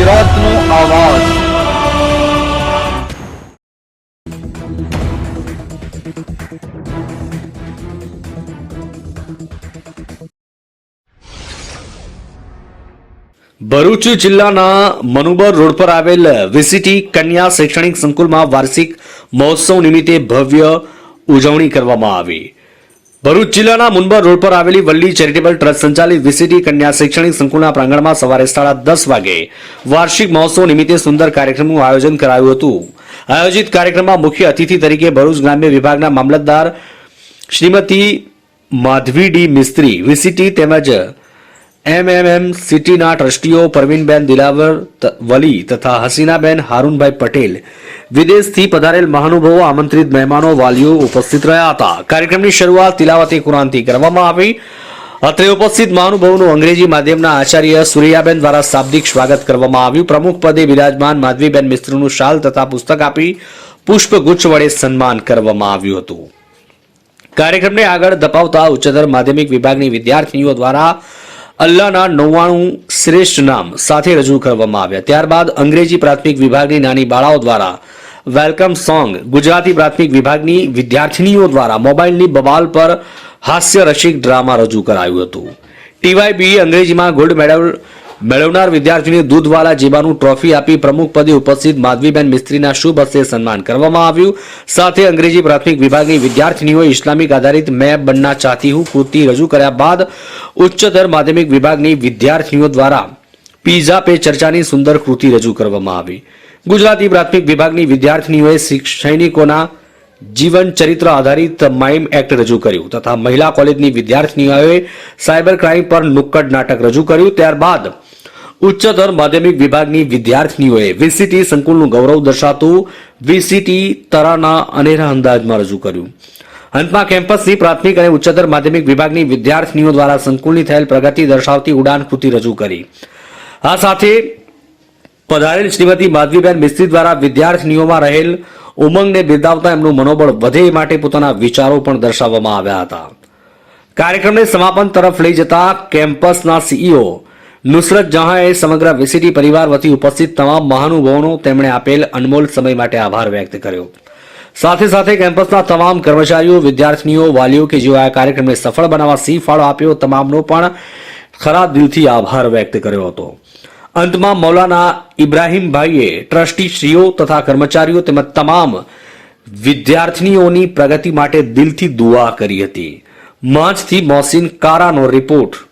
ગુજરાતનો આવાજ। ભરૂચ જિલ્લાના મનુબર રોડ પર આવેલ વીસીટી કન્યા શૈક્ષણિક સંકુલમાં વાર્ષિક મહોત્સવ નિમિત્તે ભવ્ય ઉજવણી કરવામાં આવી। ભરૂચ જિલ્લાના મુનબર રોડ પર આવેલી વલ્લી ચેરિટેબલ ટ્રસ્ટ સંચાલિત વીસીટી કન્યા શૈક્ષણિક સંકુલના પ્રાંગણમાં સવારે 10:30 વાગે વાર્ષિક મહોત્સવ નિમિત્તે સુંદર કાર્યક્રમનું આયોજન કરાયું હતું। આયોજિત કાર્યક્રમમાં મુખ્ય અતિથિ તરીકે ભરૂચ ગ્રામ્ય વિભાગના મામલતદાર શ્રીમતી માધવી ડી મિસ્ત્રી, વીસીટી તેમજ MMMCTના ટ્રસ્ટીઓ પરવીનબેન દિલાવર વલી તથા હસીનાબેન હારૂનભાઈ પટેલ, વિદેશથી પધારેલ મહાનુભાવો, આમંત્રિત મહેમાનો, વાલીઓ ઉપસ્થિત રહ્યા હતા। કાર્યક્રમની શરૂઆત તિલાવતે કુરાનથી કરવામાં આવી। અત્રે ઉપસ્થિત મહાનુભાવોનું અંગ્રેજી માધ્યમના આચાર્ય સુરૈયાબેન દ્વારા શાબ્દિક સ્વાગત કરવામાં આવ્યું। પ્રમુખ પદે બિરાજમાન માધવીબેન મિસ્ત્રીનું શાલ તથા પુસ્તક આપી પુષ્પગુચ્છ વડે સન્માન કરવામાં આવ્યું હતું। કાર્યક્રમને આગળ ધપાવતા ઉચ્ચતર માધ્યમિક વિભાગની વિદ્યાર્થીનીઓ દ્વારા અલ્લાહના 99 શ્રેષ્ઠ નામ સાથે રજૂ કરવામાં આવ્યા। ત્યારબાદ અંગ્રેજી પ્રાથમિક વિભાગની નાની બાળાઓ દ્વારા વેલકમ સોંગ, ગુજરાતી પ્રાથમિક વિભાગની વિદ્યાર્થીનીઓ દ્વારા મોબાઈલની બબાલ પર હાસ્ય રસિક ડ્રામા રજૂ કરાયું હતું। TYBE અંગ્રેજીમાં ગોલ્ડ મેડલ મેળવનાર વિદ્યાર્થીને દૂધવાલા જેબાનું ટ્રોફી આપી પ્રમુખ પદે ઉપસ્થિત માધવીબેન મિસ્ત્રીના શુભ હસ્તે સન્માન કરવામાં આવ્યું। સાથે અંગ્રેજી પ્રાથમિક વિભાગની વિદ્યાર્થીનીઓએ ઇસ્લામિક આધારિત મેં બનના ચાહતી હું કૃતિ રજૂ કર્યા બાદ ઉચ્ચતર માધ્યમિક વિભાગની વિદ્યાર્થીઓ દ્વારા પીઝા પે ચર્ચાની સુંદર કૃતિ રજૂ કરવામાં આવી। ગુજરાતી પ્રાથમિક વિભાગની વિદ્યાર્થીનીઓએ સૈનિકોના જીવન ચરિત્ર આધારિત માઇમ એક્ટ રજૂ કર્યું તથા મહિલા કોલેજની વિદ્યાર્થીનીઓએ સાયબર ક્રાઇમ પર નુક્કડ નાટક રજૂ કર્યું। ત્યારબાદ ઉચ્ચતર માધ્યમિક વિભાગની વિદ્યાર્થીનીઓએ વીસીટી સંકુલનું ગૌરવ દર્શાવતું વીસીટી તરાના અનેરા અંદાજમાં રજૂ કર્યું। અંતમાં કેમ્પસની પ્રાથમિક અને ઉચ્ચતર માધ્યમિક વિભાગની વિદ્યાર્થીનીઓ દ્વારા સંકુલની થયેલ પ્રગતિ દર્શાવતી ઉડાન કૃતિ રજૂ કરી। આ સાથે પધારેલ શ્રીમતી માધવીબેન મિસ્ત્રી દ્વારા વિદ્યાર્થીનીઓમાં રહેલ ઉમંગને બિરદાવતા એમનું મનોબળ વધે એ માટે પોતાના વિચારો પણ દર્શાવવામાં આવ્યા હતા। કાર્યક્રમને સમાપન તરફ લઈ જતા કેમ્પસના CEO નુસરત જહાંએ સમગ્ર વીસીટી પરિવાર વતી ઉપસ્થિત તમામ મહાનુભાવોનો તેમણે આપેલ અનમોલ સમય માટે આભાર વ્યક્ત કર્યો। સાથે સાથે કેમ્પસના તમામ કર્મચારીઓ, વિદ્યાર્થીઓ, વાલીઓ કે જેઓ આ કાર્યક્રમને સફળ બનાવવા સિંહ ફાળો આપ્યો તમામનો પણ ખરા દિલથી આભાર વ્યક્ત કર્યો હતો। અંતમાં મૌલાના ઇબ્રાહીમભાઈએ ટ્રસ્ટીશ્રીઓ તથા કર્મચારીઓ તેમજ તમામ વિદ્યાર્થીઓની પ્રગતિ માટે દિલથી દુઆ કરી હતી। માંચથી મોહસિન કારાનો રિપોર્ટ।